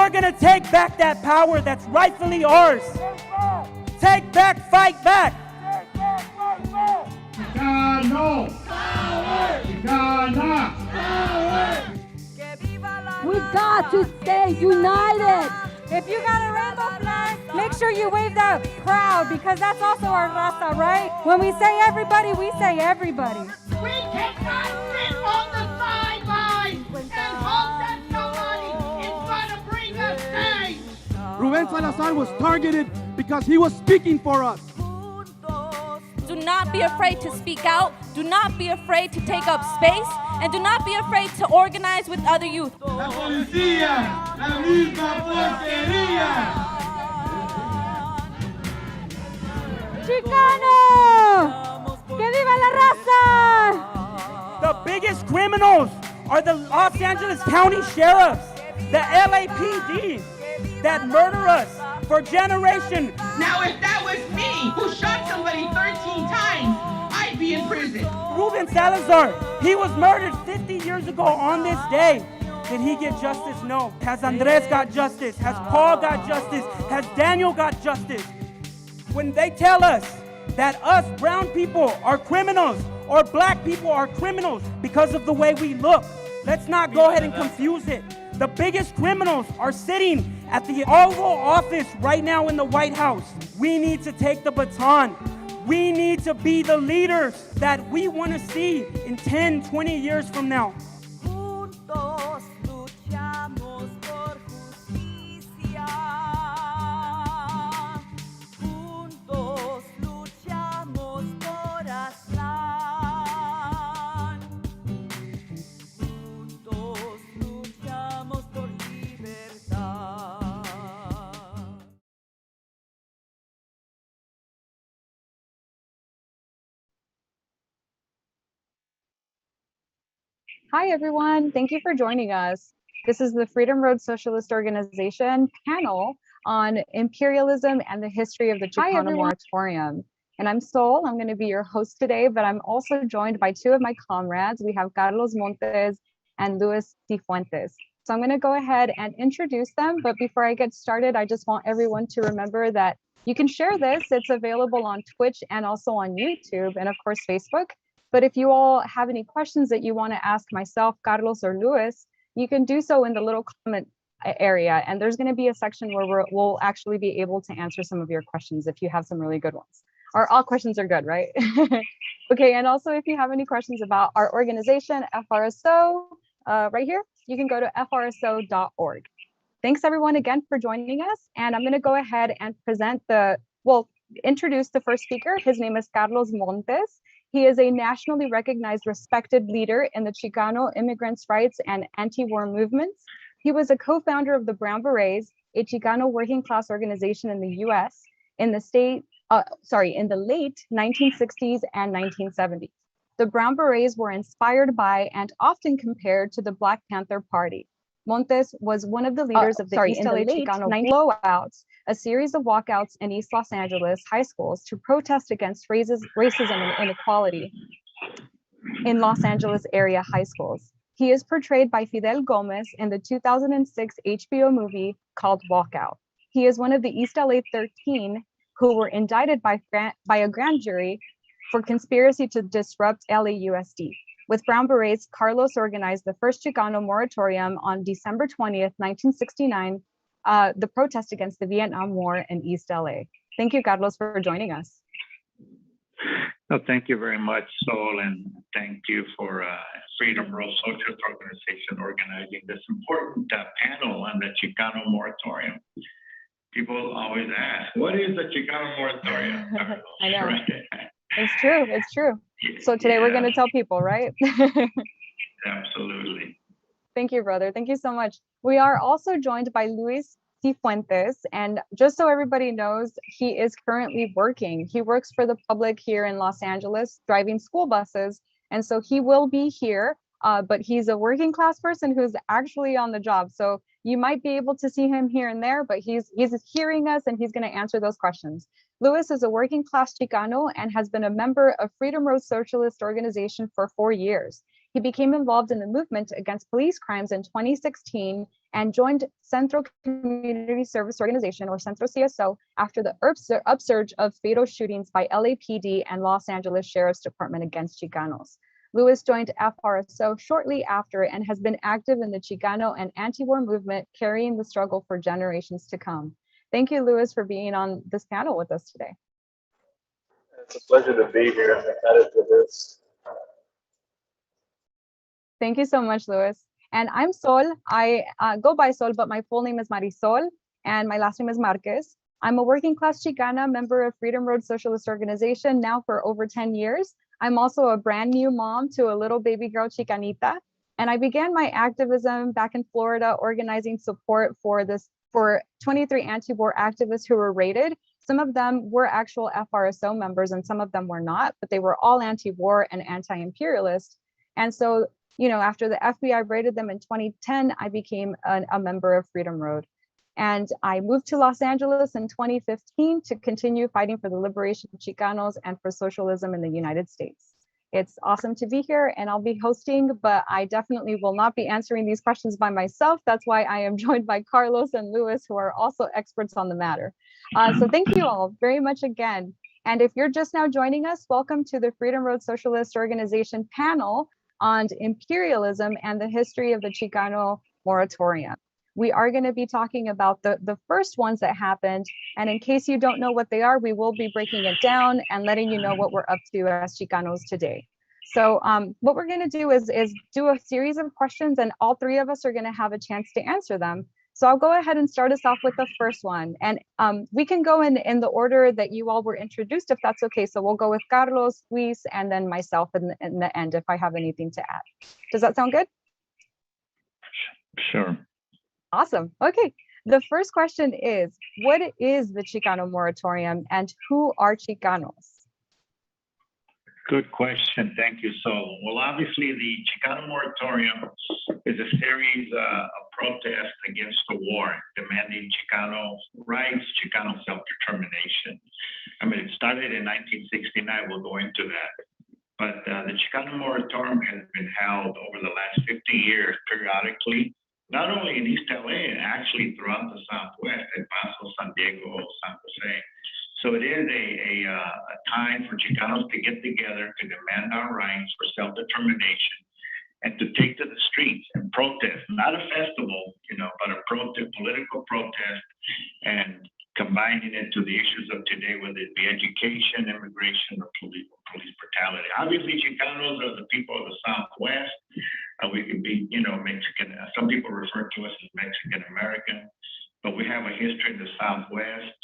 We're gonna take back that power that's rightfully ours. Take back, fight back. Chicano! Power! Chicana! Power! We got to stay united. If you got a rainbow flag, make sure you wave that proud, because that's also our raza, right? When we say everybody, we say everybody. We cannot sit on the sidelines and hope that somebody is going to bring us change. Rubén Salazar was targeted because he was speaking for us. Do not be afraid to speak out. Do not be afraid to take up space. And do not be afraid to organize with other youth. La policía, la misma porquería. Chicano! ¡Que viva la raza! The biggest criminals are the Los Angeles County sheriffs, the LAPD that murder us for generations. Now, if that was me who shot somebody 13 times, I'd be in prison. Rubén Salazar, he was murdered 50 years ago on this day. Did he get justice? No. Has Andres got justice? Has Paul got justice? Has Daniel got justice? When they tell us that us brown people are criminals or black people are criminals because of the way we look, let's not go ahead and confuse it. The biggest criminals are sitting at the Oval Office right now in the White House. We need to take the baton. We need to be the leaders that we want to see in 10, 20 years from now. Juntos luchamos por justicia. Juntos luchamos por Aztlan. Juntos luchamos por libertad. Hi, everyone. Thank you for joining us. This is the Freedom Road Socialist Organization panel on imperialism and the history of the Chicano Moratorium. And I'm Sol. I'm going to be your host today, but I'm also joined by two of my comrades. We have Carlos Montes and Luis Cifuentes. So I'm going to go ahead and introduce them. But before I get started, I just want everyone to remember that you can share this. It's available on Twitch and also on YouTube and, of course, Facebook. But if you all have any questions that you want to ask myself, Carlos, or Luis, you can do so in the little comment area. And there's going to be a section where we'll actually be able to answer some of your questions if you have some really good ones. Or all questions are good, right? Okay, and also if you have any questions about our organization, FRSO, right here, you can go to frso.org. Thanks everyone again for joining us. And I'm going to go ahead and introduce the first speaker. His name is Carlos Montes. He is a nationally recognized, respected leader in the Chicano immigrants' rights and anti-war movements. He was a co-founder of the Brown Berets, a Chicano working class organization in the U.S. in the late 1960s and 1970s. The Brown Berets were inspired by and often compared to the Black Panther Party. Montes was one of the leaders of the East LA Chicano blowouts, a series of walkouts in East Los Angeles high schools to protest against racism and inequality in Los Angeles area high schools. He is portrayed by Fidel Gomez in the 2006 HBO movie called Walkout. He is one of the East LA 13 who were indicted by a grand jury for conspiracy to disrupt LAUSD. With Brown Berets, Carlos organized the first Chicano Moratorium on December 20th, 1969, the protest against the Vietnam War in East LA. Thank you, Carlos, for joining us. No, thank you very much, Sol, and thank you for Freedom Road Socialist Organization organizing this important panel on the Chicano Moratorium. People always ask, what is the Chicano Moratorium? I know. It's true. It's true. So today we're going to tell people, right? Absolutely. Thank you, brother. Thank you so much. We are also joined by Luis Cifuentes. And just so everybody knows, he is currently working. He works for the public here in Los Angeles, driving school buses. And so he will be here, but he's a working class person who's actually on the job. So you might be able to see him here and there, but he's hearing us and he's going to answer those questions. Luis is a working class Chicano and has been a member of Freedom Road Socialist Organization for 4 years. He became involved in the movement against police crimes in 2016 and joined Centro Community Service Organization, or Centro CSO, after the upsurge of fatal shootings by LAPD and Los Angeles Sheriff's Department against Chicanos. Lewis joined FRSO shortly after and has been active in the Chicano and anti-war movement, carrying the struggle for generations to come. Thank you, Lewis, for being on this panel with us today. It's a pleasure to be here. I'm excited for this. Thank you so much, Lewis. And I'm Sol. I go by Sol, but my full name is Marisol, and my last name is Marquez. I'm a working class Chicana, member of Freedom Road Socialist Organization now for over 10 years. I'm also a brand new mom to a little baby girl, Chicanita. And I began my activism back in Florida, organizing support for 23 anti-war activists who were raided. Some of them were actual FRSO members and some of them were not, but they were all anti-war and anti-imperialist. And so, you know, after the FBI raided them in 2010, I became a member of Freedom Road. And I moved to Los Angeles in 2015 to continue fighting for the liberation of Chicanos and for socialism in the United States. It's awesome to be here and I'll be hosting, but I definitely will not be answering these questions by myself. That's why I am joined by Carlos and Lewis, who are also experts on the matter. So thank you all very much again. And if you're just now joining us, welcome to the Freedom Road Socialist Organization panel on imperialism and the history of the Chicano Moratorium. We are going to be talking about the first ones that happened. And in case you don't know what they are, we will be breaking it down and letting you know what we're up to as Chicanos today. So what we're going to do is do a series of questions, and all three of us are going to have a chance to answer them. So I'll go ahead and start us off with the first one. And we can go in the order that you all were introduced, if that's okay. So we'll go with Carlos, Luis, and then myself in the end, if I have anything to add. Does that sound good? Sure. Awesome. Okay. The first question is, what is the Chicano Moratorium and who are Chicanos? Good question. Thank you, Sol. Well, obviously, the Chicano Moratorium is a series of protests against the war, demanding Chicano rights, Chicano self-determination. I mean, it started in 1969. We'll go into that. But the Chicano Moratorium has been held over the last 50 years periodically, not only in East LA, actually throughout the Southwest, El Paso, San Diego, San Jose. So it is a time for Chicanos to get together to demand our rights for self-determination and to take to the streets and protest, not a festival, you know, but a political protest, and combining it to the issues of today, whether it be education, immigration, or police brutality. Obviously, Chicanos are the people of the Southwest. We can be, you know, Mexican. Some people refer to us as Mexican American, but we have a history in the Southwest,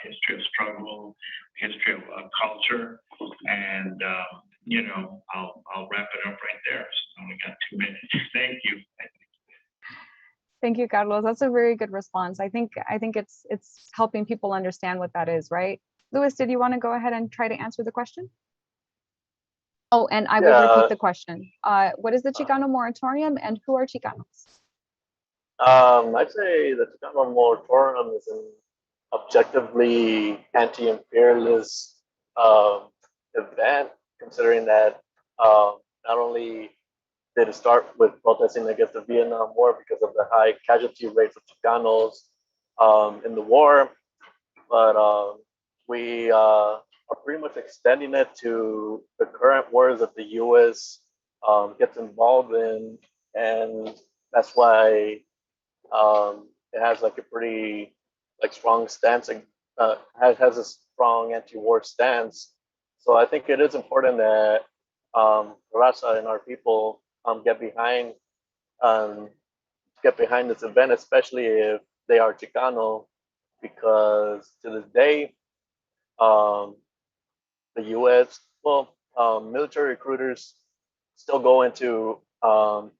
history of struggle, history of culture, and you know, I'll wrap it up right there. So I only got 2 minutes. Thank you. Thank you, Carlos. That's a very good response. I think it's helping people understand what that is, right? Luis, did you want to go ahead and try to answer the question? Oh, and I will repeat the question. What is the Chicano Moratorium and who are Chicanos? I'd say the Chicano Moratorium is an objectively anti-imperialist event, considering that not only did it start with protesting against the Vietnam War because of the high casualty rates of Chicanos in the war, but we are pretty much extending it to the current wars that the U.S. Gets involved in, and that's why it has like a pretty strong stance and has a strong anti-war stance. So I think it is important that Raza and our people get behind this event, especially if they are Chicano, because to this day, the U.S. Military recruiters still go into our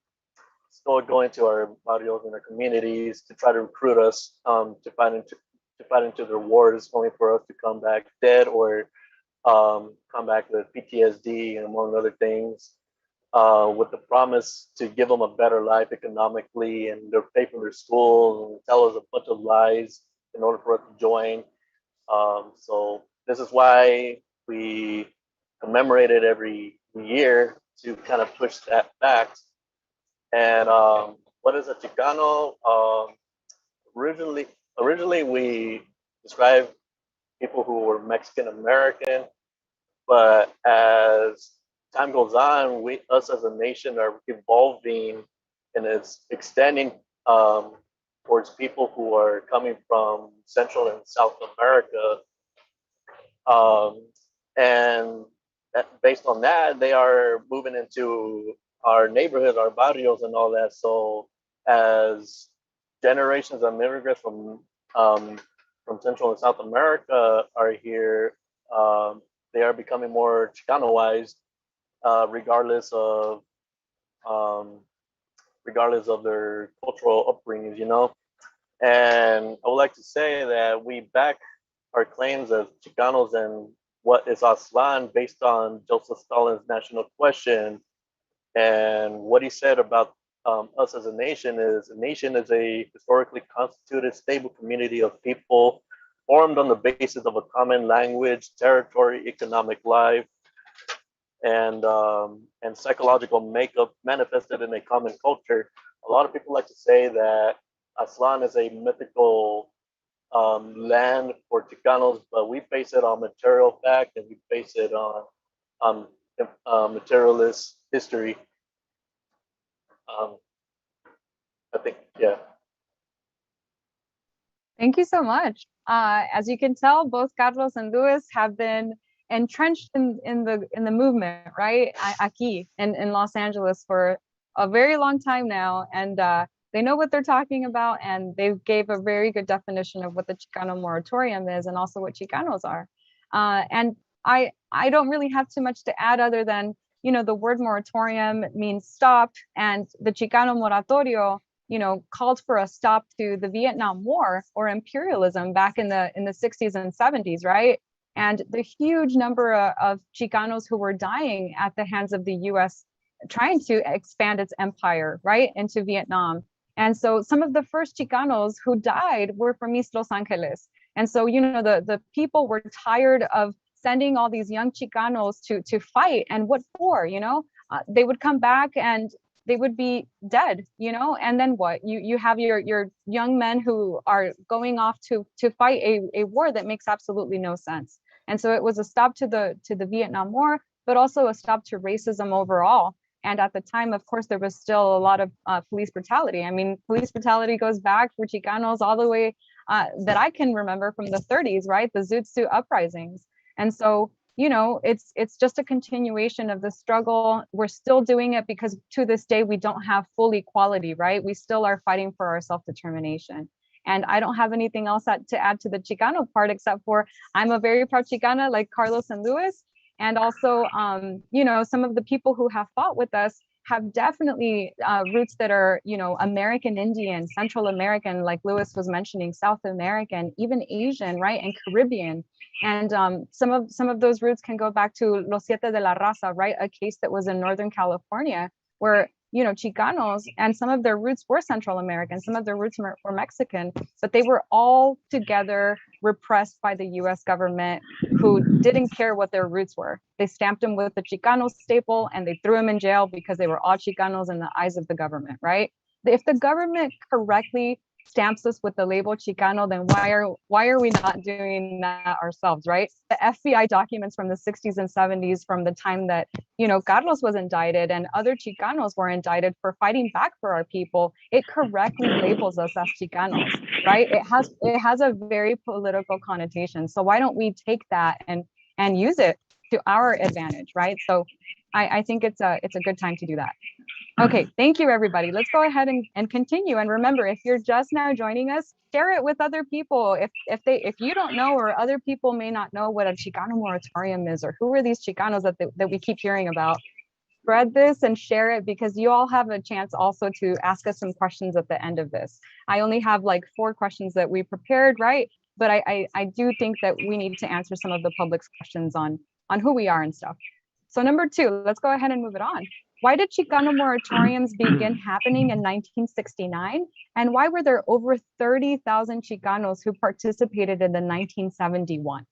barrios and our communities to try to recruit us to fight into their wars, only for us to come back dead or come back with PTSD and among other things, with the promise to give them a better life economically, and they'll pay for their school and tell us a bunch of lies in order for us to join. So this is why we commemorate it every year, to kind of push that back. And what is a Chicano? Originally we described people who were Mexican American, but as time goes on, us as a nation are evolving, and it's extending towards people who are coming from Central and South America. And based on that, they are moving into our neighborhood, our barrios, and all that. So, as generations of immigrants from Central and South America are here, they are becoming more Chicanoized, regardless of their cultural upbringings, you know. And I would like to say that we back our claims as Chicanos and what is Aztlan based on Joseph Stalin's national question. And what he said about us as a nation is a historically constituted, stable community of people formed on the basis of a common language, territory, economic life, and psychological makeup manifested in a common culture. A lot of people like to say that Aztlan is a mythical land for Chicanos, but we base it on material fact, and we base it on materialist history. I think, yeah. Thank you so much. As you can tell, both Carlos and Luis have been entrenched in the movement, right? Aquí in Los Angeles for a very long time now, and they know what they're talking about, and they gave a very good definition of what the Chicano Moratorium is, and also what Chicanos are. And I don't really have too much to add other than, you know, the word moratorium means stop, and the Chicano Moratorio, you know, called for a stop to the Vietnam War or imperialism back in the 60s and 70s, right? And the huge number of Chicanos who were dying at the hands of the US trying to expand its empire, right, into Vietnam. And so some of the first Chicanos who died were from East Los Angeles. And so, you know, the people were tired of sending all these young Chicanos to fight. And what for, you know? They would come back and they would be dead, you know? And then what? You have your young men who are going off to fight a war that makes absolutely no sense. And so it was a stop to the Vietnam War, but also a stop to racism overall. And at the time, of course, there was still a lot of police brutality. I mean, police brutality goes back for Chicanos all the way that I can remember from the 30s, right? The Zoot Suit uprisings. And so, you know, it's just a continuation of the struggle. We're still doing it because to this day, we don't have full equality, right? We still are fighting for our self-determination. And I don't have anything else to add to the Chicano part, except for I'm a very proud Chicana like Carlos and Luis. And also, you know, some of the people who have fought with us have definitely roots that are, you know, American Indian, Central American, like Luis was mentioning, South American, even Asian, right, and Caribbean. And some of those roots can go back to Los Siete de la Raza, right, a case that was in Northern California, where, you know, Chicanos, and some of their roots were Central American, some of their roots were Mexican, but they were all together repressed by the US government, who didn't care what their roots were. They stamped them with the Chicano staple and they threw them in jail because they were all Chicanos in the eyes of the government, right? If the government correctly stamps us with the label Chicano, then why are we not doing that ourselves, right? The FBI documents from the 60s and 70s, from the time that, you know, Carlos was indicted and other Chicanos were indicted for fighting back for our people, it correctly labels us as Chicanos, right? It has a very political connotation. So why don't we take that and use it to our advantage, right? So I think it's a good time to do that. Okay, thank you, everybody. Let's go ahead and continue. And remember, if you're just now joining us, share it with other people. If you don't know, or other people may not know what a Chicano Moratorium is, or who are these Chicanos that we keep hearing about, spread this and share it, because you all have a chance also to ask us some questions at the end of this. I only have like 4 questions that we prepared, right? But I do think that we need to answer some of the public's questions on who we are and stuff. So number 2, let's go ahead and move it on. Why did Chicano moratoriums begin happening in 1969? And why were there over 30,000 Chicanos who participated in the 1971?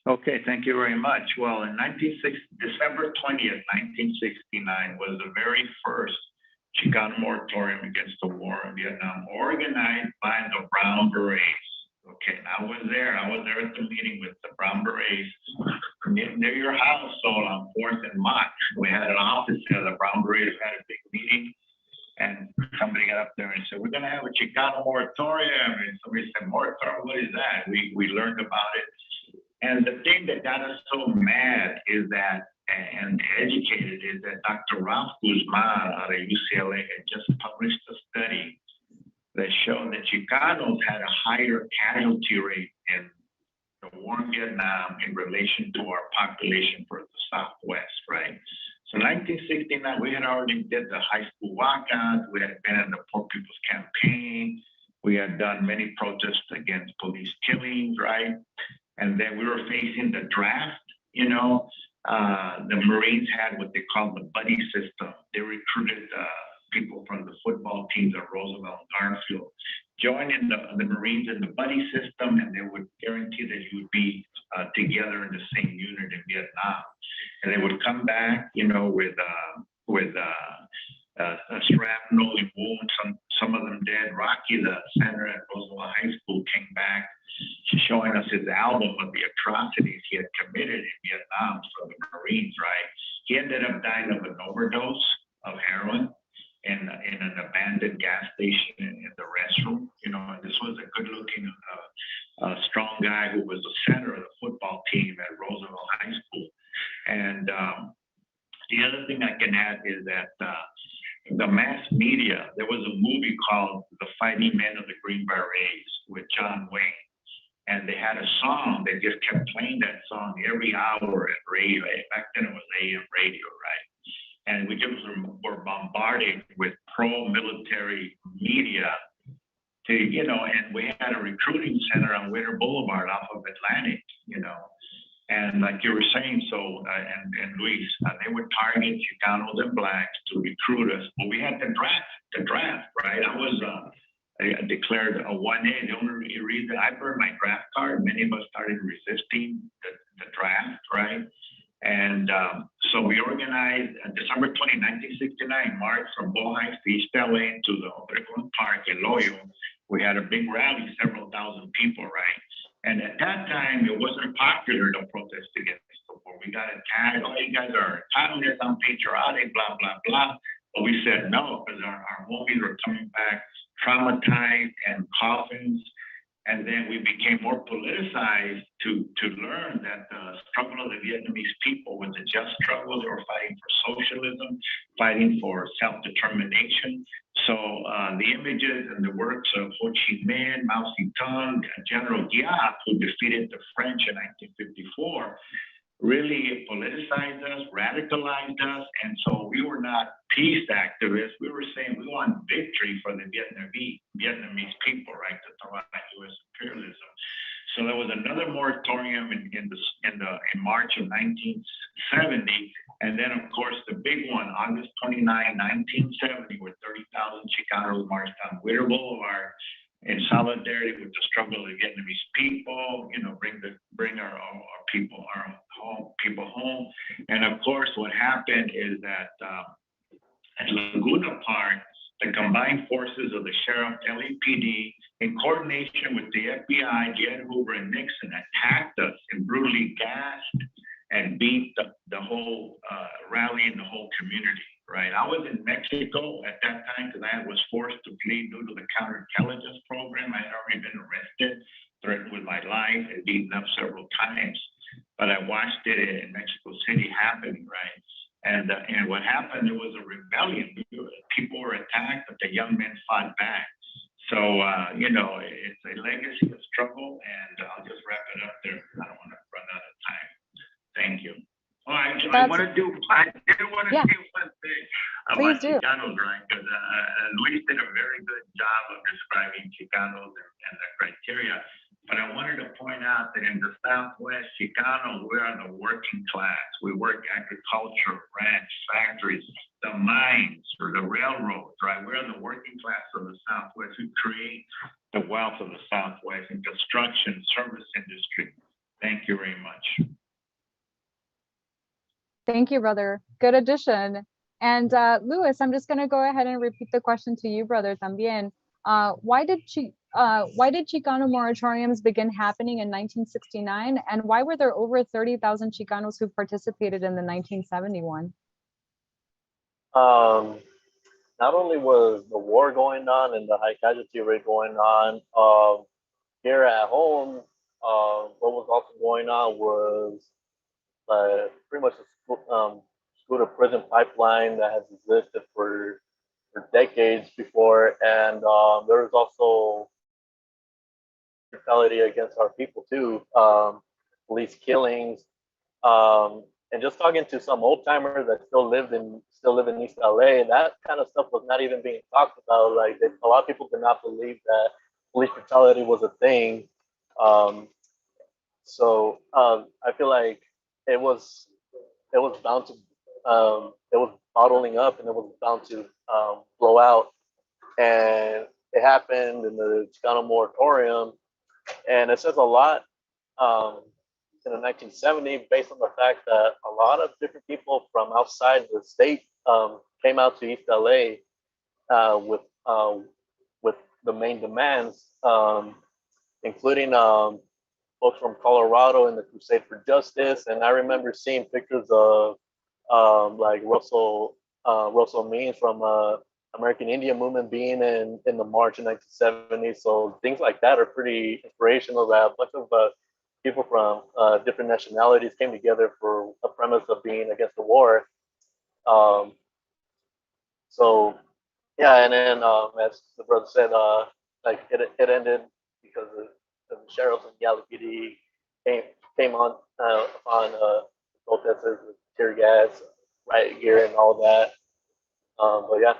Okay, thank you very much. Well, in December 20th, 1969 was the very first Chicano Moratorium Against the War in Vietnam, organized by the Brown Berets. Okay, and I was there at the meeting with the Brown Berets near your house, so on 4th and Mott. We had an office there, the Brown Berets had a big meeting, and somebody got up there and said, we're gonna have a Chicano Moratorium, and somebody said, moratorium, what is that? We learned about it, and the thing that got us so mad is that, and educated, is that Dr. Ralph Guzman out of UCLA had just published a study that showed that Chicanos had a higher casualty rate in the war in Vietnam in relation to our population for the Southwest, right? So 1969, we had already did the high school walkouts, we had been in the Poor People's Campaign, we had done many protests against police killings, right? And then we were facing the draft, you know. The Marines had what they called the buddy system. They recruited people from the football teams at Roosevelt and Garfield, joining the Marines in the buddy system, and they would guarantee that you would be together in the same unit in Vietnam. And they would come back, you know, with a shrapnel wound, some of them dead. Rocky, the center at Roosevelt High School, came back showing us his album of the atrocities he had committed in Vietnam for the Marines, right? He ended up dying of an overdose of heroin in an abandoned gas station in the restroom, you know, and this was a good-looking, strong guy who was the center of the football team at Roosevelt High School. And the other thing I can add is that the mass media, there was a movie called The Fighting Men of the Green Berets with John Wayne. And they had a song, they just kept playing that song every hour at radio. Back then it was AM radio, right? And we just were bombarded with pro-military media to, you know, and we had a recruiting center on Winter Boulevard off of Atlantic, you know. And like you were saying, so, and Luis, they would target Chicanos and blacks to recruit us. But we had the draft, right? I declared a 1A. The only reason I burned my draft card, many of us started resisting the draft, right? And so we organized December 20, 1969, march from Bow Heights to East LA to the Obregón Park in Loyo. We had a big rally, several thousand people, right? And at that time, it wasn't popular to protest against the war. We got attacked. Oh, you guys are communists, unpatriotic, blah, blah, blah. But we said no, because our homies were coming back traumatized and coffins. And then we became more politicized to learn that the struggle of the Vietnamese people was a just struggle. They were fighting for socialism, fighting for self-determination. So the images and the works of Ho Chi Minh, Mao Zedong, General Giap, who defeated the French in 1954, really politicized us, radicalized us. And so we were not peace activists. We were saying we want victory for the Vietnamese people, right, to throw out U.S. imperialism. So there was another moratorium in March of 1970. And then, of course, the big one, August 29, 1970, where 30,000 Chicanos marched on Winter Boulevard in solidarity with the struggle of the Vietnamese people, you know, bring our people home. And of course, what happened is that at Laguna Park, the combined forces of the sheriff, LAPD, in coordination with the FBI, J. Edgar Hoover, and Nixon, attacked us and brutally gassed and beat the whole rally and the whole community. Right, I was in Mexico at that time because I was forced to flee due to the counterintelligence program. I had already been arrested, threatened with my life, and beaten up several times. But I watched it in Mexico City happening, right? And what happened, there was a rebellion. People were attacked, but the young men fought back. So, you know, it's a legacy of struggle, and I'll just wrap it up there. I don't want to run out of time. Thank you. Oh, I did want to do one thing about Chicanos, right? Because Luis did a very good job of describing Chicanos and the criteria. But I wanted to point out that in the Southwest, Chicanos, we are the working class. We work agriculture, ranch, factories, the mines, or the railroads, right? We're the working class of the Southwest. We create the wealth of the Southwest in construction, service industry. Thank you very much. Thank you, brother. Good addition. And Luis, I'm just going to go ahead and repeat the question to you, brother, también. Why did Chicano moratoriums begin happening in 1969, and why were there over 30,000 Chicanos who participated in the 1971? Not only was the war going on and the high casualty rate going on, here at home, what was also going on was pretty much a school to prison pipeline that has existed for decades before, and there was also brutality against our people too, police killings, and just talking to some old timers that still live in East LA, that kind of stuff was not even being talked about. Like a lot of people did not believe that police brutality was a thing. I feel like it was bound to it was bottling up, and it was bound to blow out. And it happened in the Chicano Moratorium, and it says a lot in the 1970s, based on the fact that a lot of different people from outside the state came out to East LA with the main demands, including folks from Colorado in the Crusade for Justice. And I remember seeing pictures of like Russell Means from American Indian Movement being in the march in 1970. So things like that are pretty inspirational, that a bunch of people from different nationalities came together for a premise of being against the war. So yeah, and then as the brother said, like it ended because the sheriffs and Galapidi came on upon protesters with tear gas, riot gear, and all that. But yeah.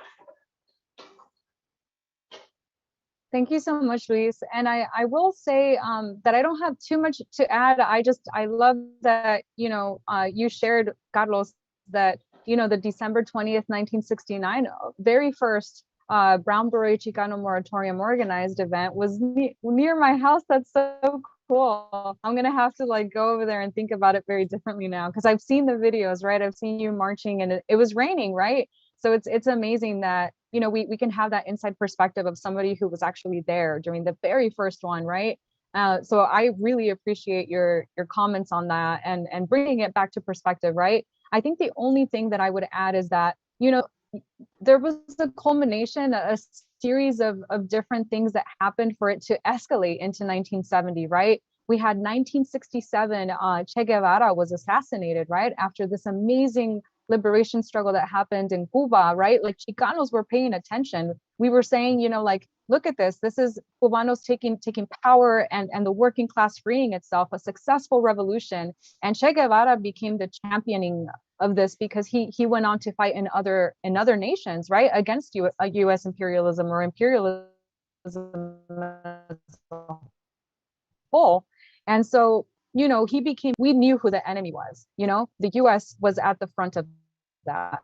Thank you so much, Luis. And I will say that I don't have too much to add. I love that, you shared, Carlos, that, the December 20th, 1969, very first Brown Beret Chicano Moratorium organized event was near my house. That's so cool. I'm going to have to go over there and think about it very differently now, because I've seen the videos, right? I've seen you marching, and it was raining, right? So it's amazing that, we can have that inside perspective of somebody who was actually there during the very first one, right? So I really appreciate your comments on that and bringing it back to perspective, right? I think the only thing that I would add is that, there was a culmination, a series of different things that happened for it to escalate into 1970, right? We had 1967, Che Guevara was assassinated, right? After this amazing liberation struggle that happened in Cuba, right? Like Chicanos were paying attention. We were saying, look at this. This is Cubanos taking power and the working class freeing itself, a successful revolution. And Che Guevara became the championing of this because he went on to fight in other nations, right? Against US imperialism or imperialism as a whole. And so, we knew who the enemy was, the US was at the front of that.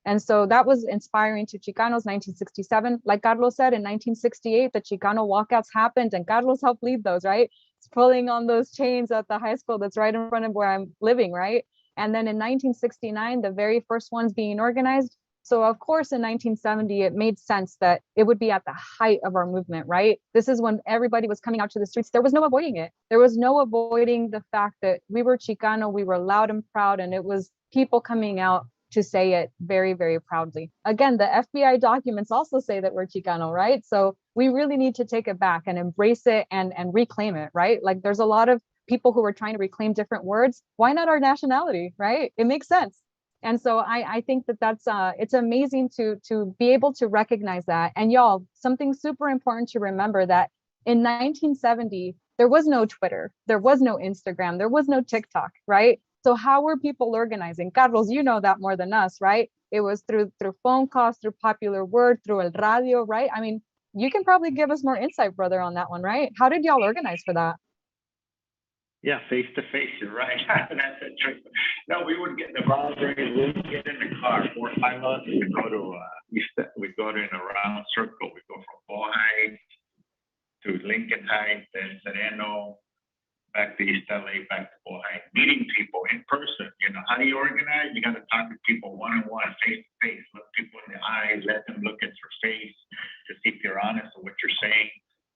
And so that was inspiring to Chicanos. 1967, like Carlos said, in 1968, the Chicano walkouts happened, and Carlos helped lead those, right? It's pulling on those chains at the high school that's right in front of where I'm living, right? And then in 1969, the very first ones being organized. So of course, in 1970, it made sense that it would be at the height of our movement, right? This is when everybody was coming out to the streets. There was no avoiding it. There was no avoiding the fact that we were Chicano, we were loud and proud, and it was people coming out to say it very, very proudly. Again, the FBI documents also say that we're Chicano, right? So we really need to take it back and embrace it and reclaim it, right? Like there's a lot of people who are trying to reclaim different words. Why not our nationality, right? It makes sense. And so I think that's it's amazing to be able to recognize that. And y'all, something super important to remember, that in 1970, there was no Twitter, there was no Instagram, there was no TikTok, right? So how were people organizing? Carlos, you know that more than us, right? It was through phone calls, through popular word, through el radio, right? I mean, you can probably give us more insight, brother, on that one, right? How did y'all organize for that? Yeah, face to face, you're right. That's a trick. No, we would get in the boundary, we would get in the car, 4 or 5 of us, we go to in a round circle. We go from Bow Heights to Lincoln Heights, then Sereno, back to East LA, back to Ojai, meeting people in person. You know, how do you organize? You got to talk to people one-on-one, face-to-face, look people in the eyes, let them look at your face to see if you're honest with what you're saying.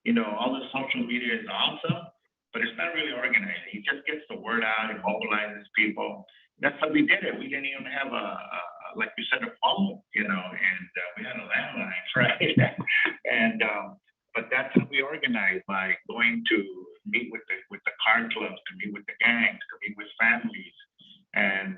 You know, all the social media is awesome, but it's not really organized. It just gets the word out, it mobilizes people. That's how we did it. We didn't even have like you said, a phone, you know, and we had a landline, right? and but that's how we organized, by going to meet with the car clubs, to meet with the gangs, to meet with families, and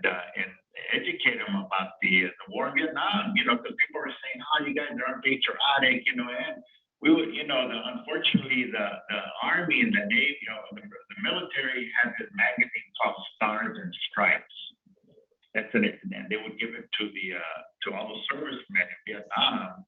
educate them about the war in Vietnam. You know, because people were saying, "Oh, you guys are patriotic," you know, and we would, you know, unfortunately, the Army and the Navy, you know, the military had this magazine called Stars and Stripes. That's it, and they would give it to all the servicemen in Vietnam,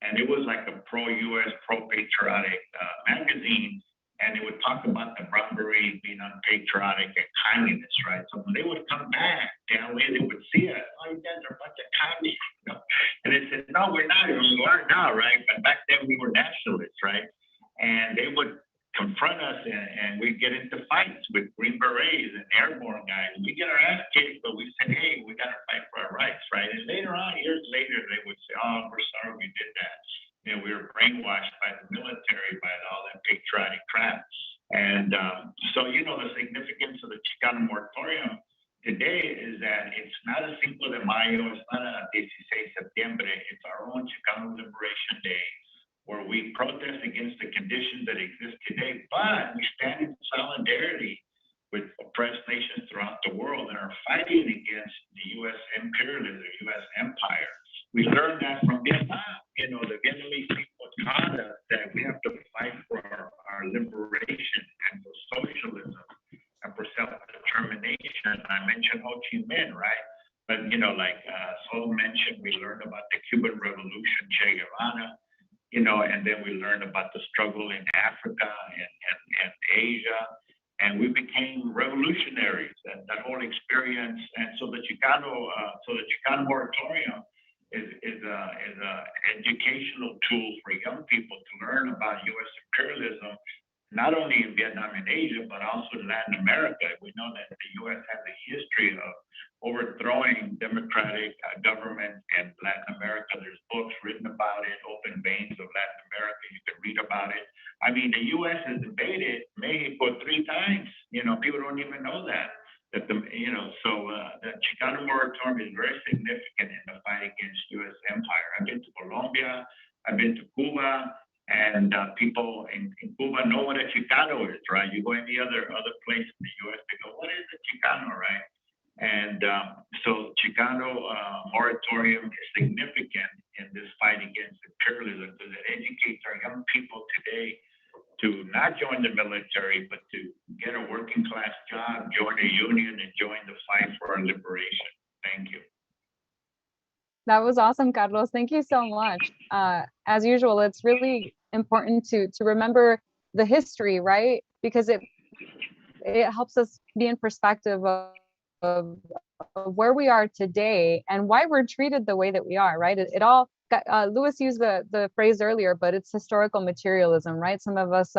and it was like a pro-U.S., pro-patriotic magazine, and it would talk about the Brown Berets being unpatriotic and communist, right? So when they would come back to LA, they would see us. Oh, you guys are a bunch of communists, you know? And they said, no, we're not. We are now, right? But back then we were nationalists, right? And they would confront us, and we'd get into fights with Green Berets and airborne guys. We get our ass kicked, but we said, hey, we got to fight for our rights, right? And later on, years later, they would say, oh, we're sorry we did that. You know, we were brainwashed by the military, by all that patriotic crap. And so, you know, the significance of the Chicano Moratorium today is that it's not a Cinco de Mayo, it's not a 16 Septiembre, it's our own Chicano Liberation Day, where we protest against the conditions that exist today, but we stand in solidarity with oppressed nations throughout the world and are fighting against the U.S. imperialism, the U.S. empire. We learned that from Vietnam. You know, the Vietnamese people taught us that we have to fight for our liberation and for socialism and for self-determination. I mentioned Ho Chi Minh, right? But, you know, like Sol mentioned, we learned about the Cuban Revolution, Che Guevara, you know, and then we learned about the struggle in Africa and Asia, and we became revolutionaries. And that whole experience, and so the Chicano Moratorium is a educational tool for young people to learn about U.S. imperialism, not only in Vietnam and Asia, but also in Latin America. We know that the U.S. has a history of overthrowing democratic government in Latin America. There's books written about it, Open Veins of Latin America. You can read about it. I mean, the U.S. has invaded Mexico 3 times. You know, people don't even know that. The Chicano Moratorium is very significant in the fight against U.S. empire. I've been to Colombia, I've been to Cuba, and people in Cuba know what a Chicano is, right? You go any other place in the U.S., they go, what is a Chicano, right? And so Chicano Moratorium is significant in this fight against imperialism, because it educates our young people today to not join the military, but to get a working class job, join a union, and join the fight for our liberation. Thank you. That was awesome, Carlos. Thank you so much. As usual, it's really important to remember the history, right? Because it helps us be in perspective of where we are today and why we're treated the way that we are, right? It all, Lewis used the phrase earlier, but it's historical materialism, right? Some of us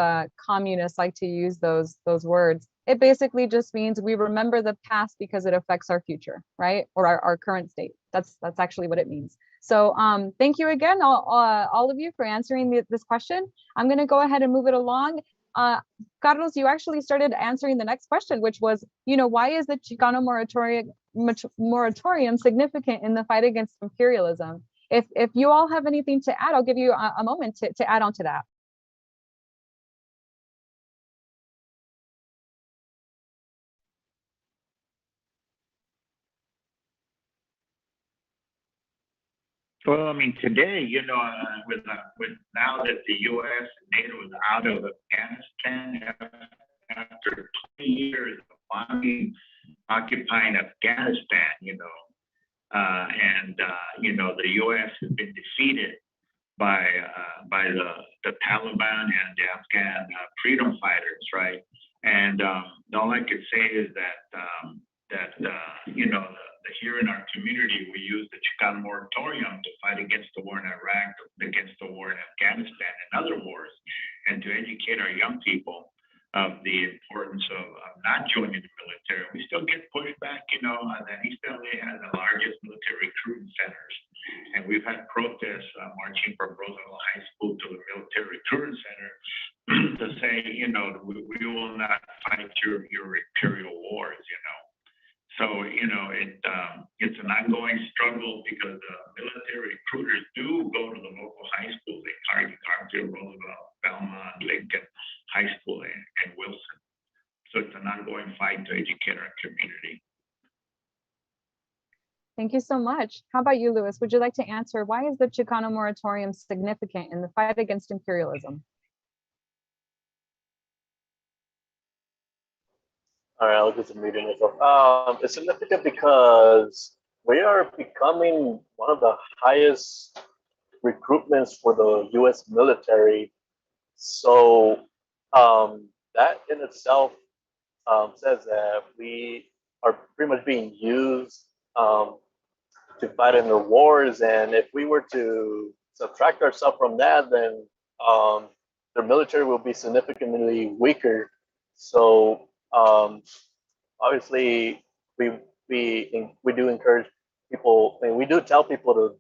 communists like to use those words. It basically just means we remember the past because it affects our future, right? Or our current state. That's actually what it means. So thank you again, all of you, for answering this question. I'm going to go ahead and move it along. Carlos, you actually started answering the next question, which was, why is the Chicano moratorium significant in the fight against imperialism? If you all have anything to add, I'll give you a moment to add on to that. Well, I mean, today, with now that the U.S. and NATO is out of Afghanistan after 20 years of occupying Afghanistan, the U.S. has been defeated by the Taliban and the Afghan freedom fighters, right? And all I could say is that here in our community, we use the Chicano Moratorium to fight against the war in Iraq, against the war in Afghanistan, and other wars, and to educate our young people of the importance of not joining the military. We still get pushed back, that East LA has the largest military recruiting centers. And we've had protests marching from Roosevelt High School to the military recruiting center to say, we will not fight your imperial wars. So, it's an ongoing struggle because military recruiters do go to the local high schools, like Garfield, Roosevelt, Belmont, Lincoln High School, and Wilson. So it's an ongoing fight to educate our community. Thank you so much. How about you, Luis? Would you like to answer, why is the Chicano Moratorium significant in the fight against imperialism? All right, I'll get to muting myself. It's significant because we are becoming one of the highest recruitments for the U.S. military. So that in itself says that we are pretty much being used to fight in the wars. And if we were to subtract ourselves from that, then the military will be significantly weaker. So obviously, we do encourage people, and we do tell people to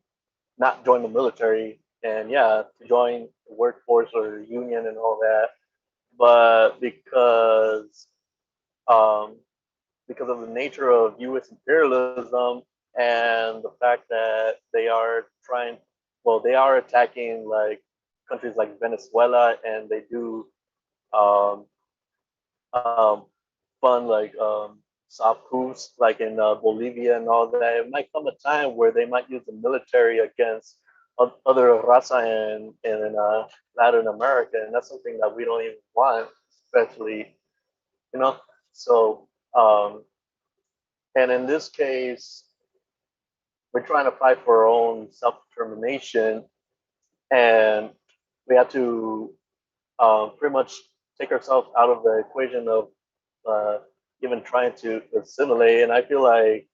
not join the military, and to join the workforce or union and all that. But because of the nature of U.S. imperialism and the fact that they are attacking like countries like Venezuela, and they do fund like soft coups like in Bolivia and all that. It might come a time where they might use the military against other raza in Latin America, and that's something that we don't even want, especially, So, and in this case, we're trying to fight for our own self-determination, and we have to pretty much take ourselves out of the equation of even trying to assimilate. And I feel like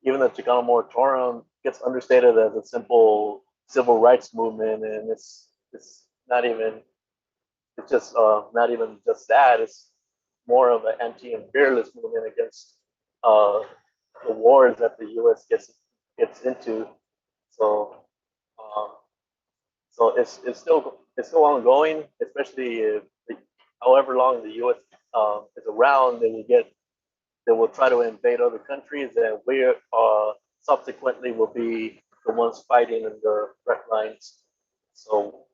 even the Chicano Moratorium gets understated as a simple civil rights movement, and it's not even just that. It's more of an anti-imperialist movement against the wars that the U.S. gets into. So it's still ongoing, especially if however long the U.S. Is around, they will try to invade other countries, and we subsequently will be the ones fighting in the front lines. So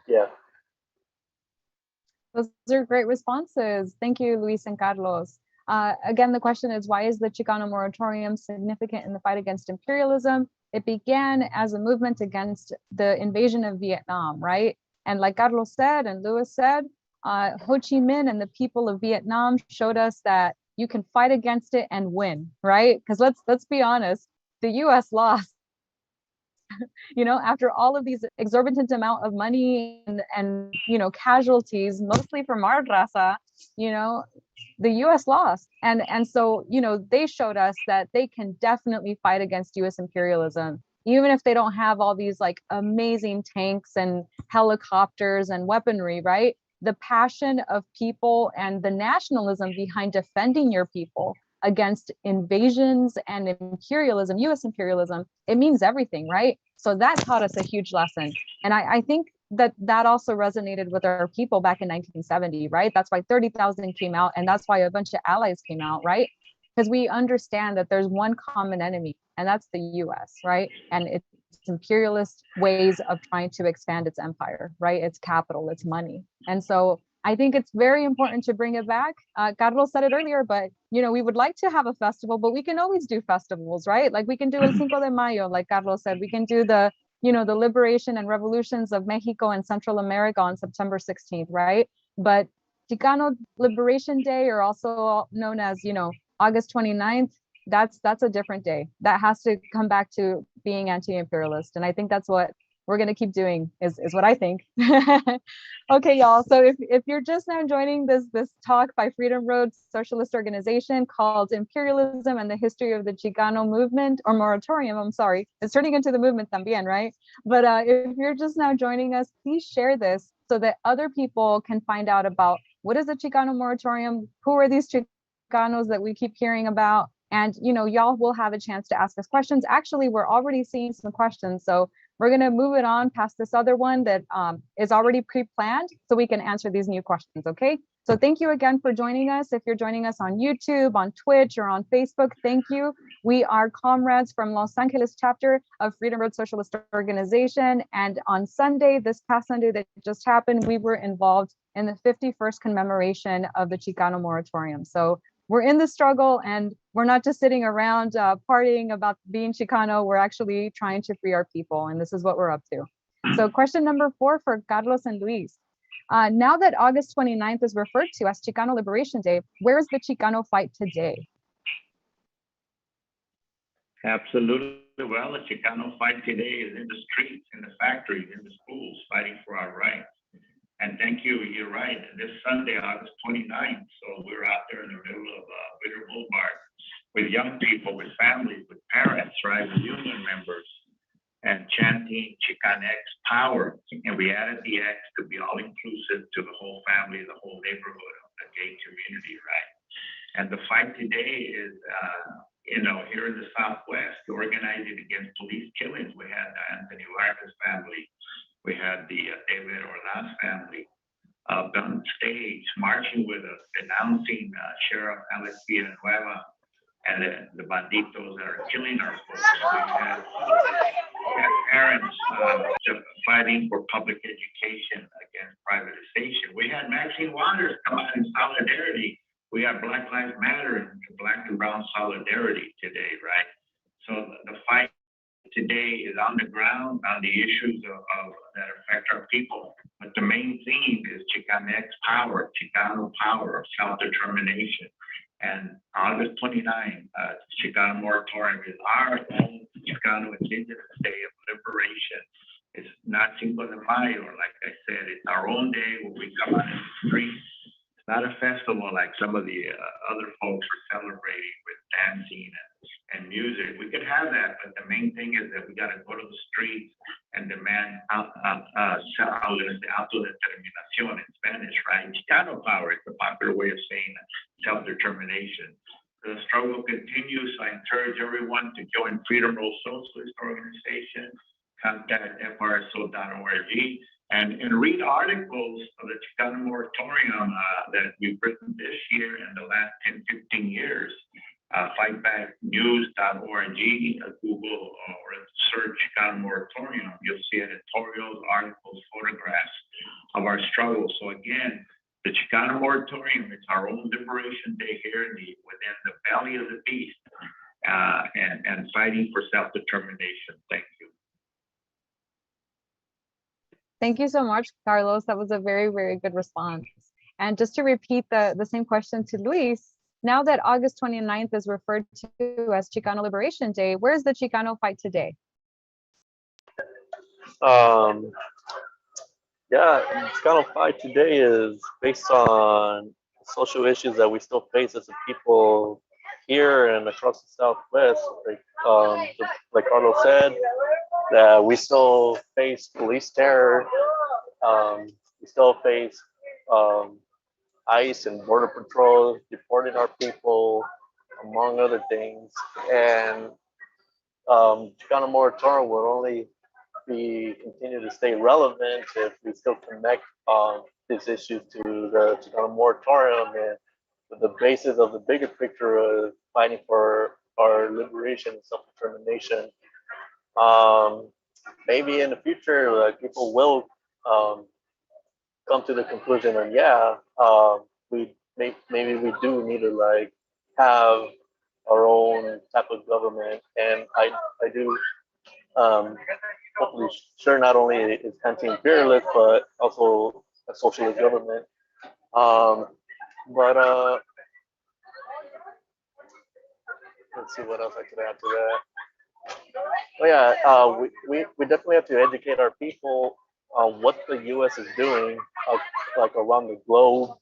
yeah. Those are great responses. Thank you, Luis and Carlos. Again, the question is, why is the Chicano Moratorium significant in the fight against imperialism? It began as a movement against the invasion of Vietnam, right? And like Carlos said and Luis said, Ho Chi Minh and the people of Vietnam showed us that you can fight against it and win, right? Because let's be honest, the U.S. lost. After all of these exorbitant amount of money and casualties, mostly from our raza, the U.S. lost, and so they showed us that they can definitely fight against U.S. imperialism, even if they don't have all these like amazing tanks and helicopters and weaponry, right? The passion of people and the nationalism behind defending your people against invasions and imperialism, U.S. imperialism, it means everything, right? So that taught us a huge lesson. And I think that also resonated with our people back in 1970, right? That's why 30,000 came out, and that's why a bunch of allies came out, right? Because we understand that there's one common enemy, and that's the U.S., right? And it's imperialist ways of trying to expand its empire, right? Its capital, its money. And so I think it's very important to bring it back. Carlos said it earlier, but we would like to have a festival, but we can always do festivals, right? Like we can do El Cinco de Mayo, like Carlos said. We can do the liberation and revolutions of Mexico and Central America on September 16th, right? But Chicano Liberation Day, or also known as, August 29th, that's a different day. That has to come back to being anti-imperialist. And I think that's what we're going to keep doing is what I think. Okay, y'all. So if you're just now joining this talk by Freedom Road Socialist Organization called Imperialism and the History of the Chicano Movement, or Moratorium, I'm sorry. It's turning into the movement también, right? But if you're just now joining us, please share this so that other people can find out about what is the Chicano Moratorium, who are these Chicanos that we keep hearing about, and y'all will have a chance to ask us questions. Actually, we're already seeing some questions, so we're going to move it on past this other one that is already pre-planned so we can answer these new questions, okay? So thank you again for joining us. If you're joining us on YouTube, on Twitch, or on Facebook, thank you. We are Comrades from Los Angeles chapter of Freedom Road Socialist Organization. And on Sunday, this past Sunday that just happened, we were involved in the 51st commemoration of the Chicano Moratorium. So we're in the struggle, and we're not just sitting around partying about being Chicano. We're actually trying to free our people, and this is what we're up to. So question number 4 for Carlos and Luis. Now that August 29th is referred to as Chicano Liberation Day, where is the Chicano fight today? Absolutely. Well, the Chicano fight today is in the streets, in the factories, in the schools, fighting for our rights. And thank you, you're right. This Sunday, August 29th, so we're out there in the middle of Bitter Boulevard with young people, with families, with parents, right, with union members, and chanting Chicanx power. And we added the X to be all inclusive to the whole family, the whole neighborhood of the gay community, right? And the fight today is, here in the Southwest, organizing against police killings. We had Anthony Vargas family. We had the David Ordaz family on stage marching with us, denouncing Sheriff Alex Villanueva and the banditos that are killing our folks. We had parents fighting for public education against privatization. We had Maxine Waters come out in solidarity. We have Black Lives Matter and Black and Brown solidarity today, right? So the fight today is on the ground on the issues of that affect our people. But the main theme is Chicanx power, Chicano power, self-determination. And August 29th, Chicano Moratorium is our own Chicano Indigenous Day of Liberation. It's not Cinco de Mayo, like I said, it's our own day where we come out in the streets. It's not a festival like some of the other folks are celebrating with dancing and music. We could have that, but the main thing is that we got to go to the streets and demand autodeterminación in Spanish, right? Chicano power is the popular way of saying self-determination. The struggle continues. I encourage everyone to join Freedom Road Socialist Organization, contact frso.org, and read articles of the Chicano Moratorium that we've written this year and the last 10, 15 years. Fightbacknews.org, Google or search Chicano Moratorium. You'll see editorials, articles, photographs of our struggle. So again, the Chicano Moratorium is our own liberation day here within the belly of the beast, and fighting for self-determination. Thank you. Thank you so much, Carlos. That was a very, very good response. And just to repeat the same question to Luis, now that August 29th is referred to as Chicano Liberation Day, where's the Chicano fight today? Yeah, Chicano fight today is based on social issues that we still face as a people here and across the Southwest. Like Carlos said, that we still face police terror. We still face ICE and Border Patrol deporting our people, among other things. And Chicano Moratorium will only continue to stay relevant if we still connect these issues to the Chicano Moratorium and the basis of the bigger picture of fighting for our liberation and self-determination. Maybe in the future, people will come to the conclusion that maybe we do need to have our own type of government, and I do hopefully sure not only is anti-imperialist but also a socialist government. Let's see what else I could add to that. Oh yeah, we definitely have to educate our people on what the U.S. is doing, like around the globe,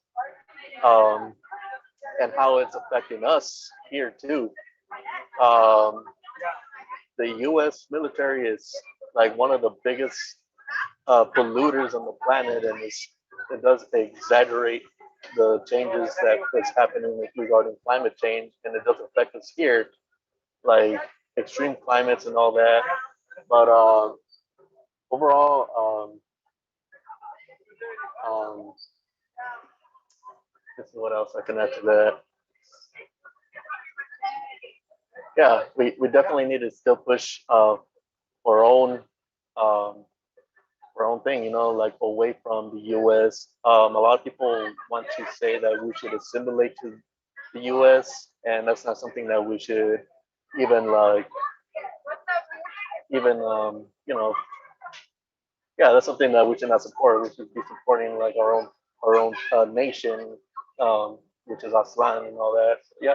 um, and how it's affecting us here too. Um, the U.S. military is like one of the biggest polluters on the planet, and it does exaggerate the changes that is happening regarding climate change, and it does affect us here, like extreme climates and all that. But overall, this is what else I can add to that. Yeah, we definitely need to still push our own um, our own thing, like away from the U.S. A lot of people want to say that we should assimilate to the U.S., and that's not something that we should even like even yeah, that's something that we should not support. We should be supporting like our own nation, which is Aztlan and all that. Yeah.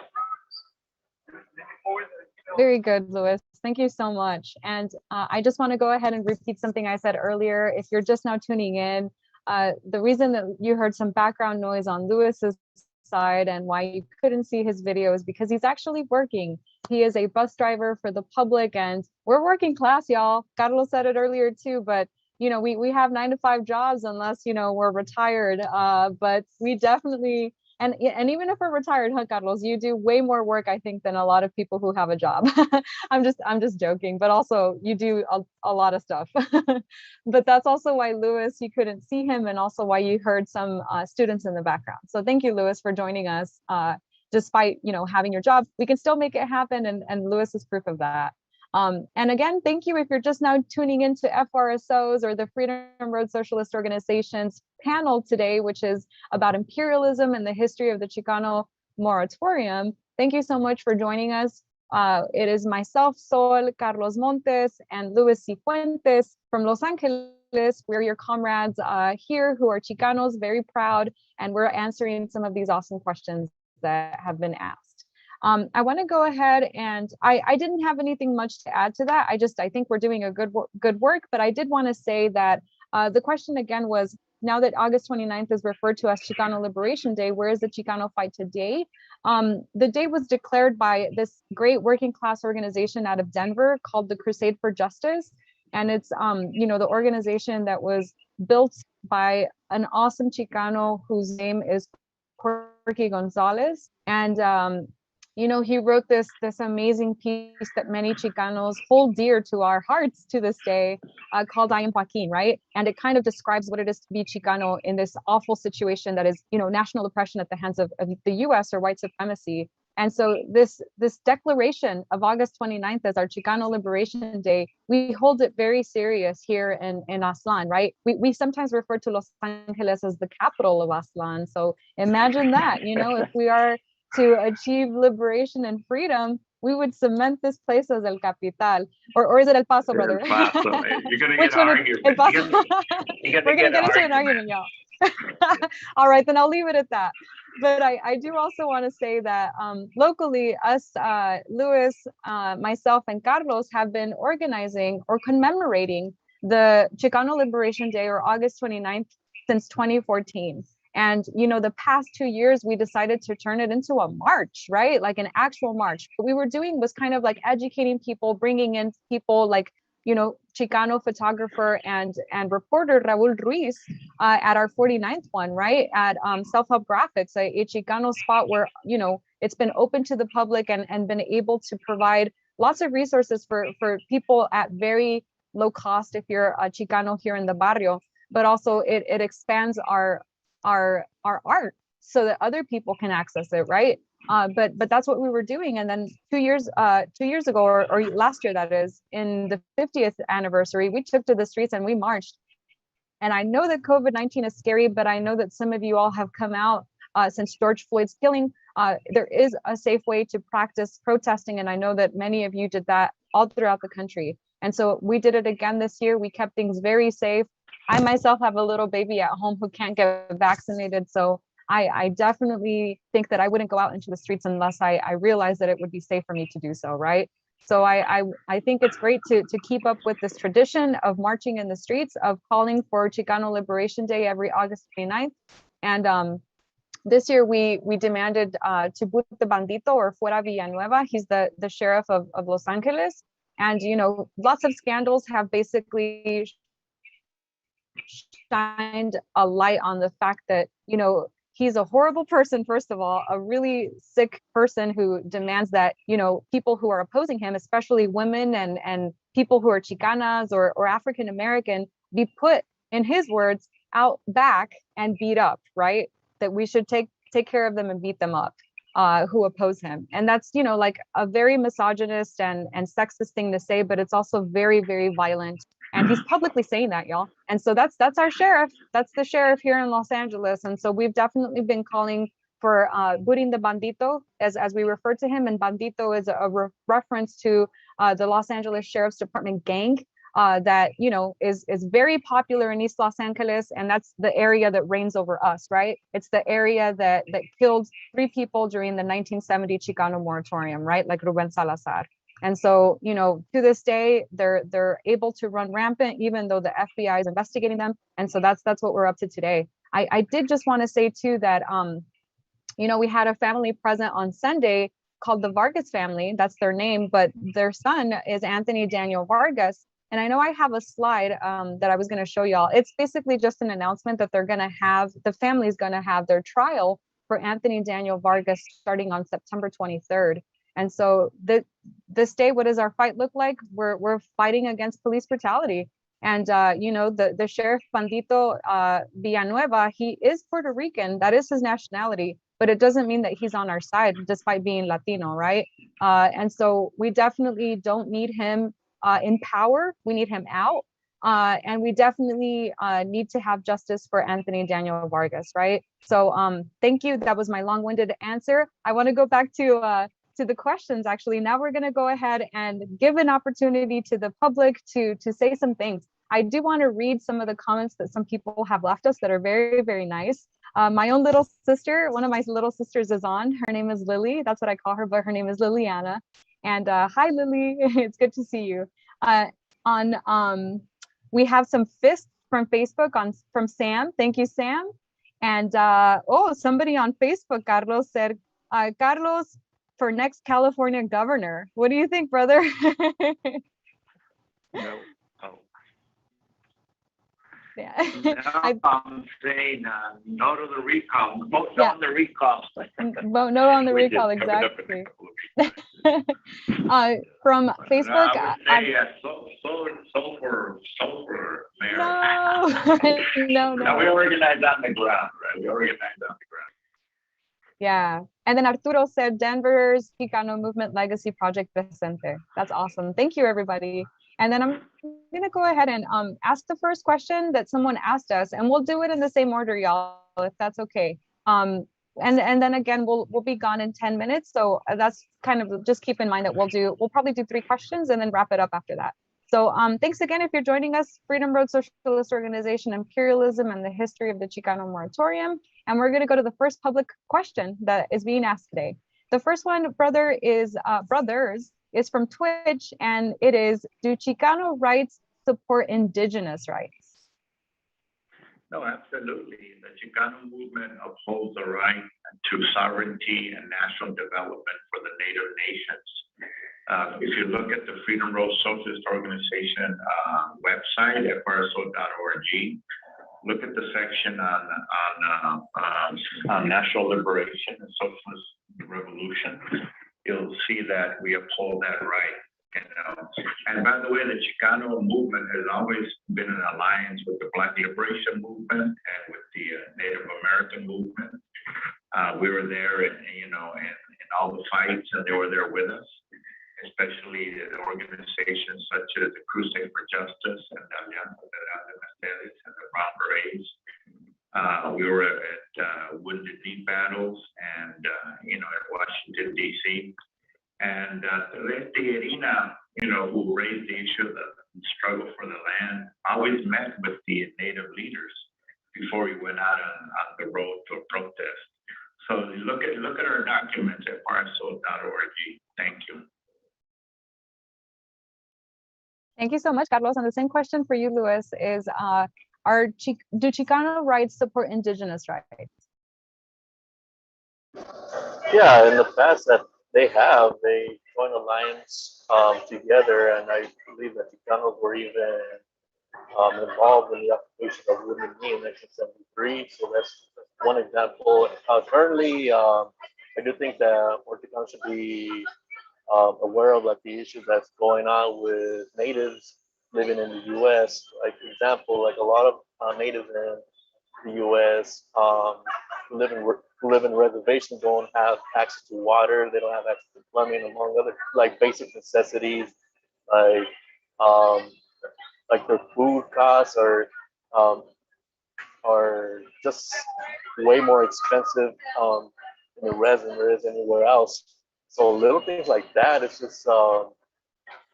Very good, Louis. Thank you so much. And I just want to go ahead and repeat something I said earlier. If you're just now tuning in, the reason that you heard some background noise on Louis's side and why you couldn't see his video is because he's actually working. He is a bus driver for the public, and we're working class, y'all. Carlos said it earlier too, but we have 9 to 5 jobs unless we're retired. But we definitely, and even if we're retired, huh, Carlos, you do way more work, I think, than a lot of people who have a job. I'm just joking, but also you do a lot of stuff. But that's also why Louis, you couldn't see him, and also why you heard some students in the background. So thank you, Louis, for joining us. Despite having your job, we can still make it happen, and Louis is proof of that. And again, thank you if you're just now tuning into FRSO's or the Freedom Road Socialist Organization's panel today, which is about imperialism and the history of the Chicano Moratorium. Thank you so much for joining us. It is myself, Sol, Carlos Montes, and Luis Cifuentes from Los Angeles. We're your comrades here who are Chicanos, very proud, and we're answering some of these awesome questions that have been asked. I want to go ahead and I didn't have anything much to add to that. I think we're doing a good work, but I did want to say that the question again was, now that August 29th is referred to as Chicano Liberation Day, where is the Chicano fight today? The day was declared by this great working class organization out of Denver called the Crusade for Justice. And it's, the organization that was built by an awesome Chicano whose name is Jorge Gonzalez. And he wrote this amazing piece that many Chicanos hold dear to our hearts to this day, called I Am Joaquin, right? And it kind of describes what it is to be Chicano in this awful situation that is, national oppression at the hands of the US or white supremacy. And so this declaration of August 29th as our Chicano Liberation Day, we hold it very serious here in Aztlan, right? We sometimes refer to Los Angeles as the capital of Aztlan. So imagine that, if we are to achieve liberation and freedom, we would cement this place as El Capital. Or is it El Paso, brother? El Paso. You're going to Which get an one argument. El Paso? We're going to get into an argument, y'all. All right, then I'll leave it at that. But I do also want to say that locally, us, Luis, myself, and Carlos have been organizing or commemorating the Chicano Liberation Day, or August 29th, since 2014. And, the past 2 years, we decided to turn it into a march, right? Like an actual march. What we were doing was kind of like educating people, bringing in people like, Chicano photographer and reporter Raul Ruiz at our 49th one, right? At Self-Help Graphics, a Chicano spot where, it's been open to the public and been able to provide lots of resources for people at very low cost if you're a Chicano here in the barrio. But also it expands our art so that other people can access it, right? But that's what we were doing. And then 2 years ago, or last year, that is, in the 50th anniversary, we took to the streets and we marched. And I know that COVID-19 is scary, but I know that some of you all have come out since George Floyd's killing. There is a safe way to practice protesting, and I know that many of you did that all throughout the country. And so we did it again this year. We kept things very safe. I myself have a little baby at home who can't get vaccinated. So I definitely think that I wouldn't go out into the streets unless I realized that it would be safe for me to do so, right? So I think it's great to keep up with this tradition of marching in the streets, of calling for Chicano Liberation Day every August 29th. And this year we demanded to boot the bandito, or fuera Villanueva. He's the sheriff of Los Angeles. And, you know, lots of scandals have basically shined a light on the fact that, you know, he's a horrible person, first of all, a really sick person who demands that, you know, people who are opposing him, especially women and people who are Chicanas or African American, be put, in his words, out back and beat up, right? That we should take care of them and beat them up, who oppose him. And that's, you know, like a very misogynist and sexist thing to say, but it's also very, very violent. And he's publicly saying that, y'all. And so that's our sheriff. That's the sheriff here in Los Angeles. And so we've definitely been calling for booting the bandito, as we refer to him. And bandito is a reference to the Los Angeles Sheriff's Department gang that, you know, is very popular in East Los Angeles. And that's the area that reigns over us, right? It's the area that killed 3 people during the 1970 Chicano Moratorium, right? Like Ruben Salazar. And so, you know, to this day, they're able to run rampant, even though the FBI is investigating them. And so that's what we're up to today. I did just want to say too that, you know, we had a family present on Sunday called the Vargas family. That's their name, but their son is Anthony Daniel Vargas. And I know I have a slide that I was going to show y'all. It's basically just an announcement that they're going to have, the family's going to have their trial for Anthony Daniel Vargas starting on September 23rd. And so this day, what does our fight look like? We're fighting against police brutality. And, you know, the sheriff Bandito Villanueva, he is Puerto Rican. That is his nationality, but it doesn't mean that he's on our side despite being Latino, right? And so we definitely don't need him in power. We need him out. And we definitely need to have justice for Anthony Daniel Vargas, right? So thank you. That was my long-winded answer. I want to go back to the questions. Actually, now we're going to go ahead and give an opportunity to the public to say some things. I do want to read some of the comments that some people have left us that are very, very nice. My own little sister, one of my little sisters is on. Her name is Lily. That's what I call her, but her name is Liliana. And hi, Lily. It's good to see you. We have some fists from Facebook from Sam. Thank you, Sam. And somebody on Facebook, Carlos, said, Carlos, for next California governor. What do you think, brother? No. Oh. Yeah. No, I'm saying no to the recall. No on the recall. No on the recall, exactly. From Facebook, I would say so for mayor. No. No, we organized on the ground, right? We organized on the ground. Yeah. And then Arturo said Denver's Chicano Movement Legacy Project Presente. That's awesome. Thank you, everybody. And then I'm going to go ahead and ask the first question that someone asked us, and we'll do it in the same order, y'all, if that's okay. And then again, we'll be gone in 10 minutes. So that's kind of, just keep in mind that we'll probably do 3 questions and then wrap it up after that. So thanks again if you're joining us, Freedom Road Socialist Organization, Imperialism, and the History of the Chicano Moratorium. And we're going to go to the first public question that is being asked today. The first one, brothers, is from Twitch, and it is, do Chicano rights support indigenous rights? No, absolutely. The Chicano movement upholds the right to sovereignty and national development for the Native nations. If you look at the Freedom Road Socialist Organization website at FRSO.org, look at the section on national liberation and socialist revolution. You'll see that we uphold that right. And by the way, the Chicano movement has always been in alliance with the Black Liberation Movement and with the Native American movement. We were there, in all the fights, and they were there with us, especially the organizations such as the Crusade for Justice and the Alianza de Mercedes and the Brown Berets. We were at Wounded Knee battles and, at Washington, D.C. And Irina, who raised the issue of the struggle for the land, always met with the Native leaders before we went out on the road to a protest. So look at our documents at FRSO.org. Thank you. Thank you so much, Carlos. And the same question for you, Luis, is do Chicano rights support indigenous rights? Yeah, in the past that they joined alliance together, and I believe that Chicanos were even involved in the occupation of Wounded Knee in 1973. So that's one example. Currently, I do think that more Chicanos should be aware of like the issues that's going on with natives living in the U.S. Like for example, like a lot of natives in the U.S. Who live in reservations don't have access to water. They don't have access to plumbing, among other like basic necessities, like um, like their food costs um, are just way more expensive in the res than there is anywhere else. So little things like that, it's just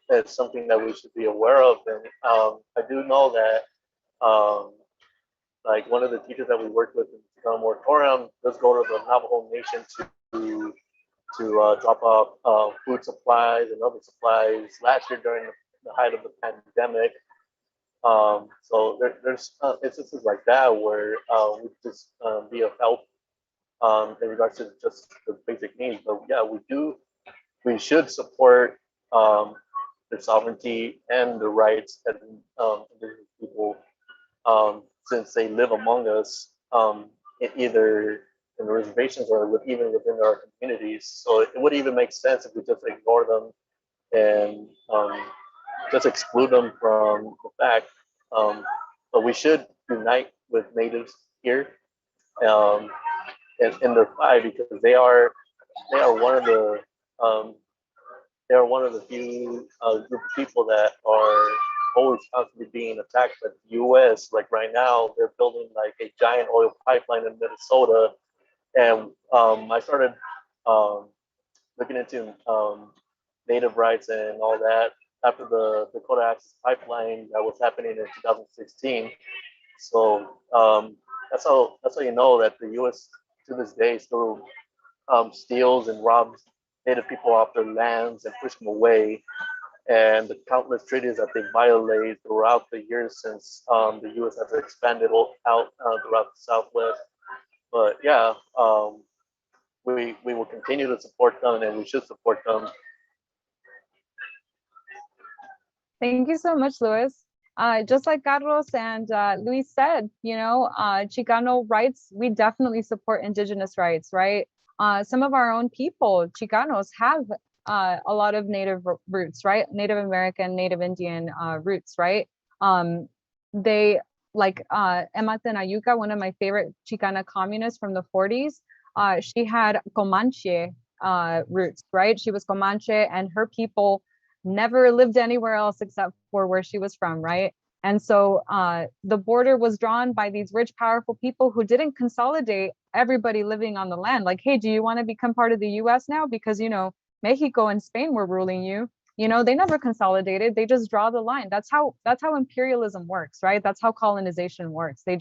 it's something that we should be aware of. And I do know that like one of the teachers that we worked with in the Chicano Moratorium does go to the Navajo Nation to drop off food supplies and other supplies last year during the height of the pandemic. So there's instances like that where we just be of help in regards to just the basic needs. But yeah, we should support the sovereignty and the rights of indigenous people since they live among us, either in the reservations or even within our communities. So it would even make sense if we just ignore them and just exclude them from the fact. But we should unite with natives here in their fight, because they are one of the few group of people that are always constantly being attacked by the U.S. Like right now, they're building like a giant oil pipeline in Minnesota, and I started looking into native rights and all that after the Dakota Access Pipeline that was happening in 2016. So that's how you know that the U.S. to this day still steals and robs native people off their lands and push them away, and the countless treaties that they violate throughout the years since the U.S. has expanded out throughout the Southwest. But yeah, we will continue to support them, and we should support them. Thank you so much, Luis. Just like Carlos and Luis said, Chicano rights, we definitely support indigenous rights, right? Some of our own people, Chicanos, have a lot of native roots, right? Native American, Native Indian roots, right? They, like Emma Tenayuca, one of my favorite Chicana communists from the 40s, she had Comanche roots, right? She was Comanche, and her people never lived anywhere else except for where she was from, right? And so the border was drawn by these rich, powerful people who didn't consolidate everybody living on the land. Like, hey, do you want to become part of the US now? Because, Mexico and Spain were ruling you. They never consolidated. They just draw the line. That's how imperialism works, right? That's how colonization works. They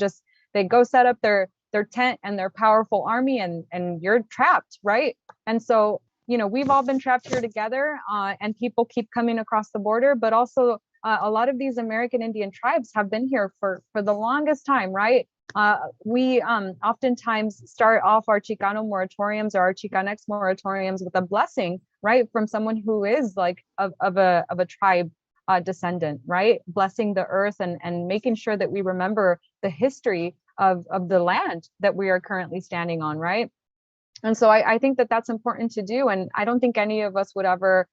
go set up their tent and their powerful army, and you're trapped, right? And so, we've all been trapped here together, and people keep coming across the border, but also a lot of these American Indian tribes have been here for the longest time, right? We oftentimes start off our Chicano moratoriums or our Chicanx moratoriums with a blessing, right, from someone who is like of a tribe descendant, right? Blessing the earth and making sure that we remember the history of the land that we are currently standing on, right? And so I think that that's important to do, and I don't think any of us would ever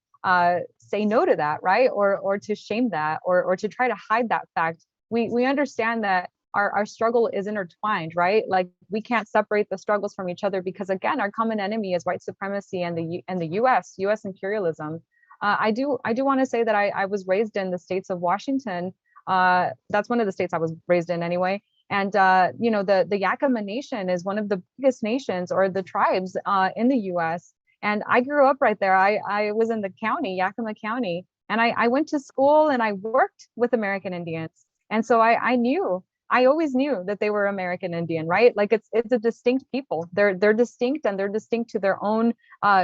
say no to that, right? Or to shame that, or to try to hide that fact. We understand that our struggle is intertwined, right? Like, we can't separate the struggles from each other, because again, our common enemy is white supremacy and the U.S. imperialism. I do want to say that I was raised in the states of Washington. That's one of the states I was raised in anyway. And the Yakama Nation is one of the biggest nations, or the tribes in the U.S. And I grew up right there. I was in the county, Yakima County, and I went to school and I worked with American Indians. And so I always knew that they were American Indian, right? Like, it's a distinct people. They're distinct, and they're distinct to their own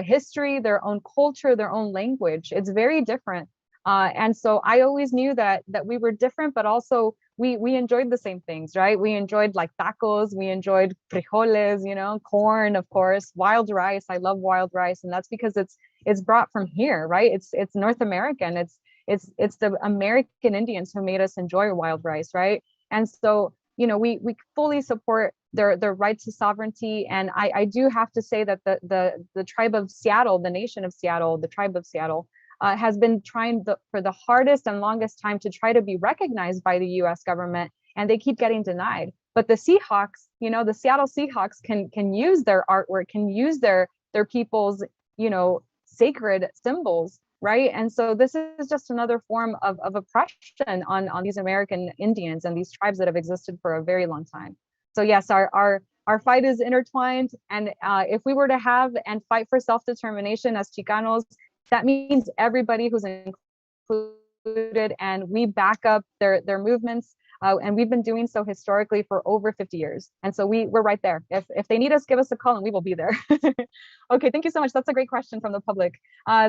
history, their own culture, their own language. It's very different And so I always knew that we were different, but also we enjoyed the same things, right? We enjoyed like tacos, we enjoyed frijoles, you know, corn, of course, wild rice. I love wild rice, and that's because it's brought from here, right? It's North American. It's the American Indians who made us enjoy wild rice, right? And so, you know, we fully support their right to sovereignty. And I do have to say that the tribe of Seattle, the nation of Seattle, the tribe of Seattle, has been trying for the hardest and longest time to try to be recognized by the US government, and they keep getting denied. But the Seahawks, you know, the Seattle Seahawks can use their artwork, can use their people's, you know, sacred symbols, right? And so this is just another form of oppression on these American Indians and these tribes that have existed for a very long time. So yes, our fight is intertwined, and if we were to have and fight for self-determination as Chicanos, that means everybody who's included, and we back up their movements, and we've been doing so historically for over 50 years. And so we're right there. If they need us, give us a call and we will be there. Okay, thank you so much. That's a great question from the public.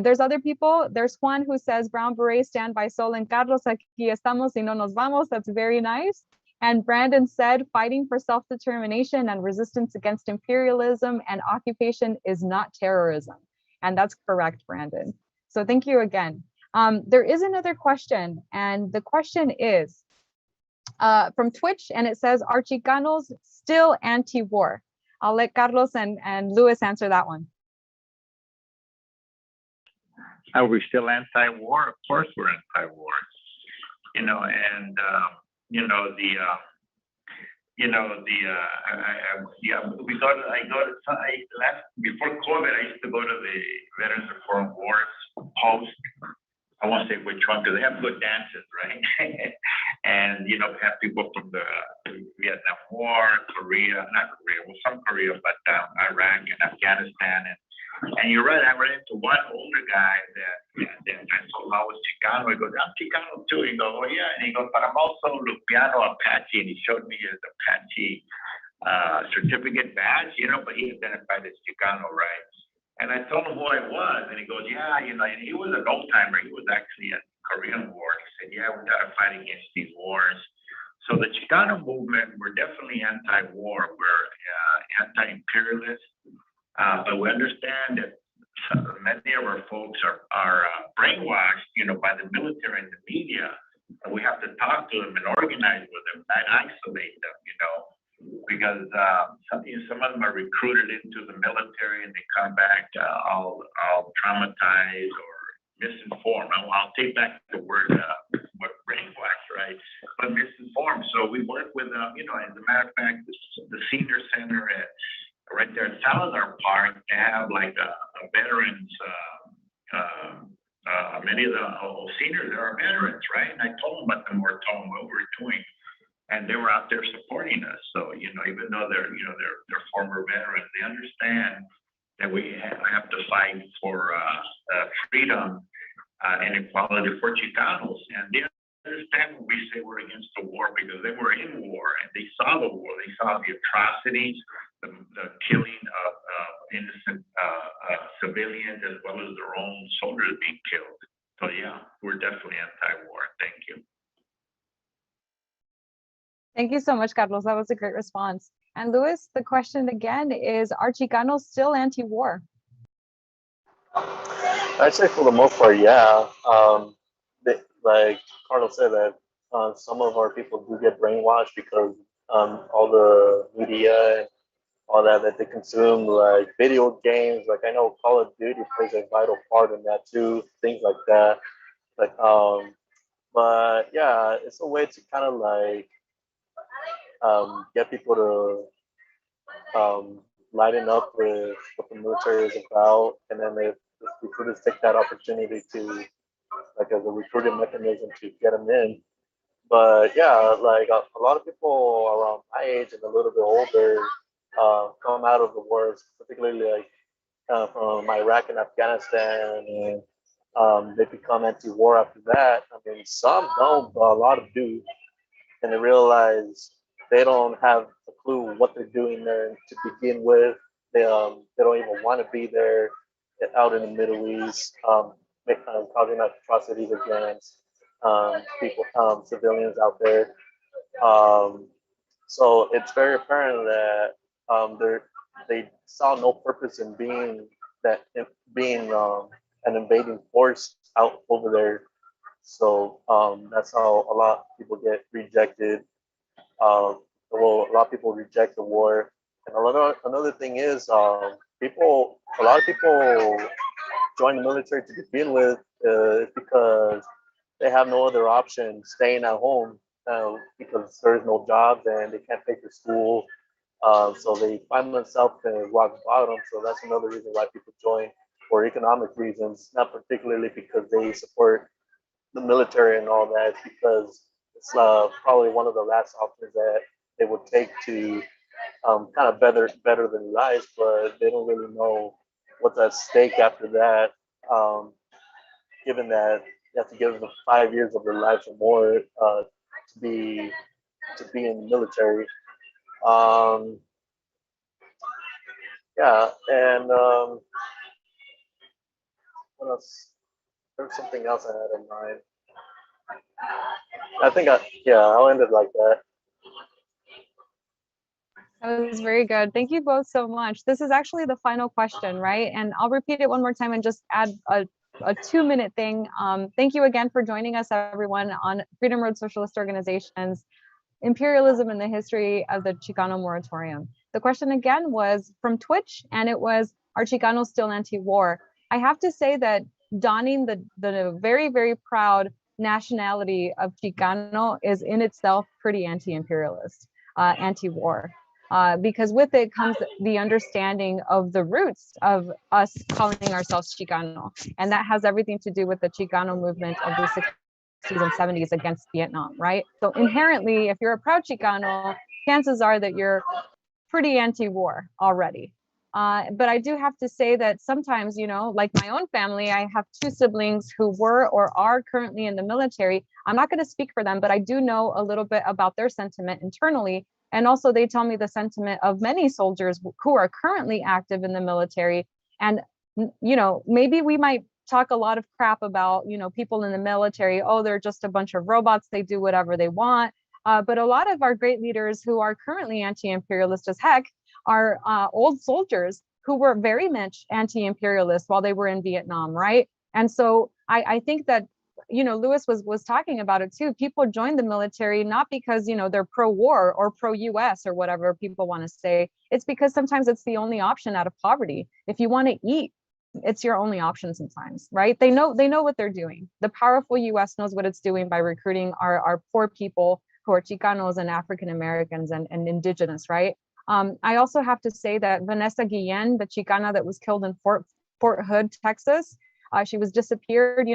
There's other people. There's Juan who says, Brown Berets stand by Sol and Carlos, aquí estamos y no nos vamos. That's very nice. And Brandon said, fighting for self-determination and resistance against imperialism and occupation is not terrorism. And that's correct, Brandon. So thank you again. There is another question, and the question is from Twitch, and it says, are Chicanos still anti-war? I'll let Carlos and Luis answer that one. Are we still anti-war? Of course we're anti-war. You know, and before COVID, I used to go to the Veterans Reform Wars post. I won't say which one because they have good dances, right? And you know, we have people from the Vietnam War, some Korea, but Iraq and Afghanistan. And you're right, I ran into one older guy that I told him I was Chicano. He goes, I'm Chicano too. He goes, oh yeah. And he goes, but I'm also Lupiano Apache. And he showed me his Apache certificate badge, you know, but he identified as Chicano, right? And I told him who I was. And he goes, yeah, you know, and he was an old timer. He was actually in the Korean War. He said, yeah, we got to fight against these wars. So the Chicano movement, we're definitely anti-war. We're anti-imperialist. But we understand that many of our folks are brainwashed, you know, by the military and the media. And we have to talk to them and organize with them, not isolate them, you know, because some of them are recruited into the military and they come back all traumatized or misinformed. I'll take back the word brainwashed, right? But misinformed. So we work with, you know, as a matter of fact, the senior center right there in Salazar Park, they have like a veterans, many of the seniors there are veterans, right? And I told them about the moratorium, what we're doing, and they were out there supporting us. So, you know, even though they're former veterans, they understand that we have to fight for freedom and equality for Chicanos. And they understand when we say we're against the war because they were in war and they saw the war, they saw the atrocities, the killing of innocent civilians as well as their own soldiers being killed. So yeah, we're definitely anti-war. Thank you. Thank you so much, Carlos. That was a great response. And Luis, the question again is, are Chicanos still anti-war? I'd say for the most part, yeah. Like Carlos said, that some of our people do get brainwashed because all the media and all that they consume, like video games. Like I know Call of Duty plays a vital part in that too. Things like that. Like but yeah, it's a way to kind of like get people to lighten up with what the military is about, and then if recruiters take that opportunity to, like as a recruiting mechanism to get them in. But yeah, like a lot of people around my age and a little bit older come out of the wars, particularly like from Iraq and Afghanistan, and they become anti-war after that. I mean, some don't, but a lot of do, and they realize they don't have a clue what they're doing there to begin with. They don't even want to be there out in the Middle East. causing atrocities against people, civilians out there. So it's very apparent that they saw no purpose in being an invading force out over there. So that's how a lot of people get rejected. Well, a lot of people reject the war. And another thing is, a lot of people join the military to begin with because they have no other option staying at home because there's no jobs and they can't pay for school. So they find themselves in rock bottom. So that's another reason why people join for economic reasons, not particularly because they support the military and all that. It's because it's probably one of the last options that they would take to kind of better their lives, but they don't really know what's at stake after that. Given that you have to give them 5 years of their lives or more to be in the military. Um, yeah, and what else? There's something else I had in mind. I'll end it like that. That was very good. Thank you both so much. This is actually the final question, right? And I'll repeat it one more time and just add a 2-minute thing. Thank you again for joining us, everyone, on Freedom Road Socialist Organization's Imperialism in the History of the Chicano Moratorium. The question again was from Twitch, and it was, are Chicanos still anti-war? I have to say that donning the very, very proud nationality of Chicano is in itself pretty anti-imperialist, anti-war. Because with it comes the understanding of the roots of us calling ourselves Chicano. And that has everything to do with the Chicano movement of the 60s and 70s against Vietnam, right? So inherently, if you're a proud Chicano, chances are that you're pretty anti-war already. But I do have to say that sometimes, like my own family, I have 2 siblings who were or are currently in the military. I'm not going to speak for them, but I do know a little bit about their sentiment internally. And also they tell me the sentiment of many soldiers who are currently active in the military. And, maybe we might talk a lot of crap about, people in the military. Oh, they're just a bunch of robots. They do whatever they want. But a lot of our great leaders who are currently anti-imperialist as heck are old soldiers who were very much anti-imperialist while they were in Vietnam, right? And so I think that, Lewis was talking about it too. People join the military not because, they're pro-war or pro-US or whatever people want to say. It's because sometimes it's the only option out of poverty. If you want to eat, it's your only option sometimes, right? They know what they're doing. The powerful US knows what it's doing by recruiting our poor people who are Chicanos and African Americans and indigenous, right? I also have to say that Vanessa Guillen, the Chicana that was killed in Fort Hood, Texas, she was disappeared,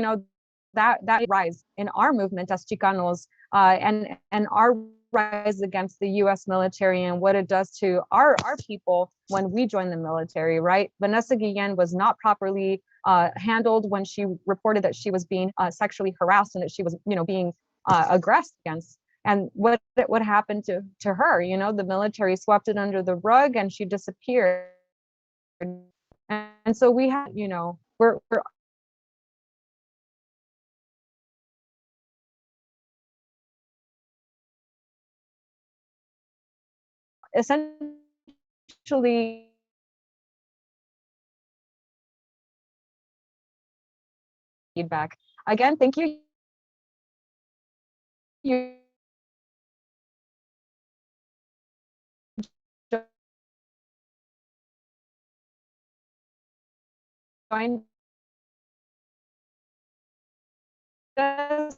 that rise in our movement as Chicanos and our rise against the US military and what it does to our people when we join the military, right? Vanessa Guillen was not properly handled when she reported that she was being sexually harassed and that she was, being aggressed against. And what happened to her? The military swept it under the rug and she disappeared. And so we have, we're essentially feedback. Again, thank you. You joined us.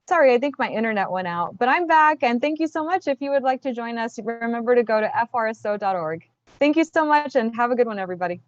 Sorry, I think my internet went out, but I'm back and thank you so much. If you would like to join us, remember to go to frso.org. Thank you so much and have a good one, everybody.